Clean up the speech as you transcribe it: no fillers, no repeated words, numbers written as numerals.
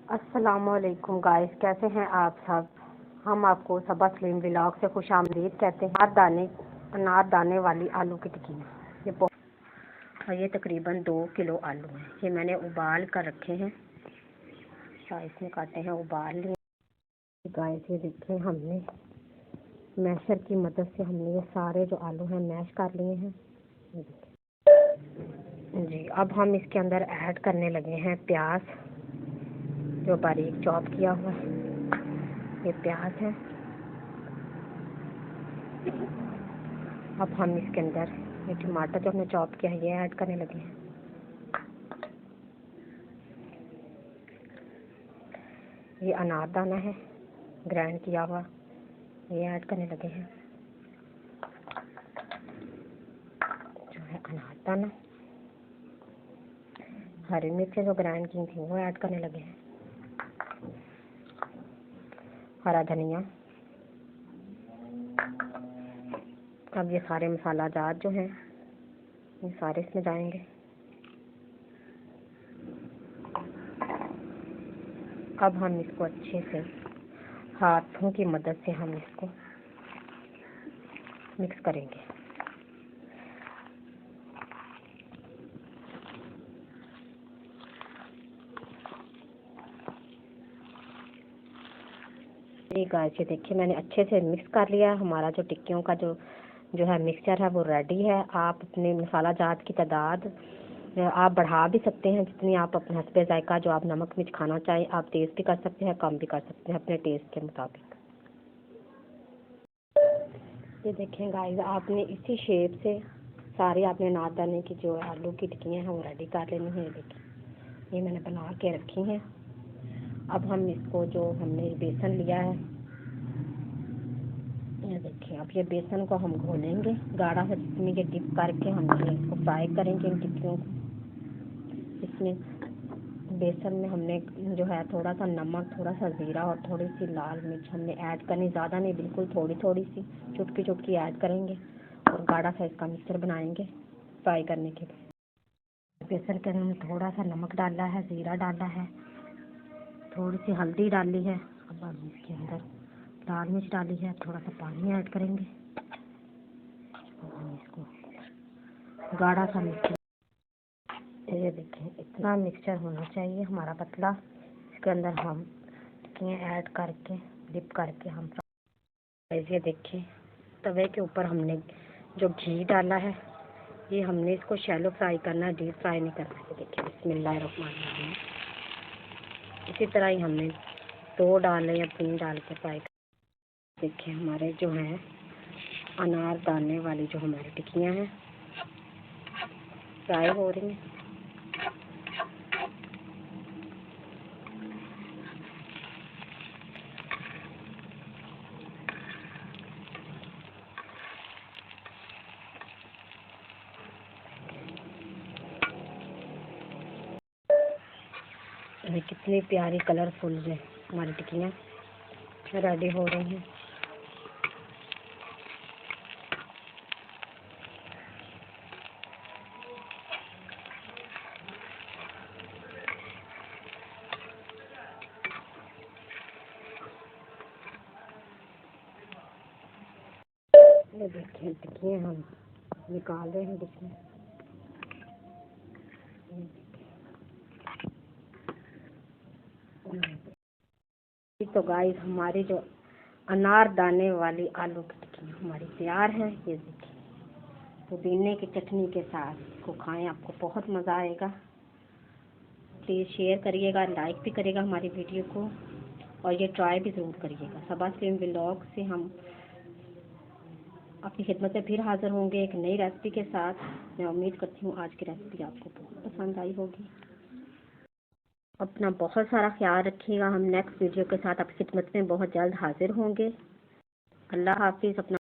अस्सलामुअलैकुम गाइस, कैसे हैं आप सब। हम आपको सबा सलीम व्लॉग से खुशामदीद कहते हैं। अनार दाने वाली आलू की टिक्कियाँ, ये तकरीबन 2 किलो आलू हैं। ये मैंने उबाल कर रखे हैं, इसमें काटे हैं, उबाल लिए। गाइस ये देखें, हमने मैशर की मदद से हमने ये सारे जो आलू हैं मैश कर लिए हैं जी। अब हम इसके अंदर ऐड करने लगे हैं प्याज, जो बारीक चॉप किया हुआ है। ये प्याज है। अब हम इसके अंदर ये टमाटर जो हमने चॉप किया है ये ऐड करने लगे हैं। ये अनारदाना है ग्राइंड किया हुआ, ये ऐड करने लगे हैं। जो है अनारदाना, हरी मिर्चें जो ग्राइंड की थी वो ऐड करने लगे हैं। हरा धनिया। अब ये सारे मसाला जात जो हैं ये सारे इसमें जाएंगे। अब हम इसको अच्छे से हाथों की मदद से हम इसको मिक्स करेंगे। गाइस ये देखिए, मैंने अच्छे से मिक्स कर लिया। हमारा जो टिक्कियों का जो है मिक्सचर है वो रेडी है। आप अपने मसाला जात की तादाद आप बढ़ा भी सकते हैं जितनी आप अपने हस्बे जायका, जो आप नमक मिर्च खाना चाहें आप तेज़ भी कर सकते हैं, कम भी कर सकते हैं अपने टेस्ट के मुताबिक। ये देखें गाइस, आपने इसी शेप से सारे आपने अनारदाने की जो आलू की टिक्कियाँ हैं वो रेडी कर लेनी है। देखिए ये मैंने बना के रखी हैं। अब हम इसको जो हमने बेसन लिया है, ये देखिए, अब ये बेसन को हम घोलेंगे गाढ़ा सा, जिसमें ये डिप करके हम इसको फ्राई करेंगे इन टिक्कियों को। इसमें बेसन में हमने जो है थोड़ा सा नमक, थोड़ा सा ज़ीरा और थोड़ी सी लाल मिर्च हमने ऐड करनी, ज़्यादा नहीं, बिल्कुल थोड़ी थोड़ी सी चुटकी चुटकी ऐड करेंगे और गाढ़ा सा इसका मिक्सचर बनाएंगे फ्राई करने के लिए। बेसन के अंदर थोड़ा सा नमक डाला है, ज़ीरा डाला है, थोड़ी सी हल्दी डाली है। अब हम इसके अंदर लाल मिर्च डाली है, थोड़ा सा पानी ऐड करेंगे और हम इसको गाढ़ा सा मिक्सचर, ये देखें इतना मिक्सचर होना चाहिए हमारा पतला। इसके अंदर हम टिक्कियाँ ऐड करके डिप करके हम ये देखिए, तवे के ऊपर हमने जो घी डाला है, ये हमने इसको शैलो फ्राई करना है, डीप फ्राई नहीं करना है। देखिए बिस्मिल्लाहिर्रहमानिर्रहीम, इसी तरह ही हमने 2 डाले या 3 डाल के फ्राई कर। देखिए हमारे जो हैं अनार दाने वाली जो हमारी टिक्कियाँ हैं फ्राई हो रही हैं। कितनी प्यारी कलरफुल है हमारी टिक्कियाँ रेडी हो रही हैं। ये देखिए टिक्कियाँ हम निकाल रहे हैं डिश में। तो गाइस हमारी जो अनार दाने वाली आलू की टिक्कियाँ हमारी तैयार हैं। ये देखिए, पुदीने की चटनी के साथ इसको खाएं, आपको बहुत मज़ा आएगा। प्लीज़ शेयर करिएगा, लाइक भी करिएगा हमारी वीडियो को और ये ट्राई भी ज़रूर करिएगा। सबा सलीम व्लॉग से हम आपकी खिदमत में फिर हाज़िर होंगे एक नई रेसिपी के साथ। मैं उम्मीद करती हूँ आज की रेसिपी आपको बहुत पसंद आई होगी। अपना बहुत सारा ख्याल रखिएगा। हम नेक्स्ट वीडियो के साथ आपकी खिदमत में बहुत जल्द हाजिर होंगे। अल्लाह हाफिज़। अपना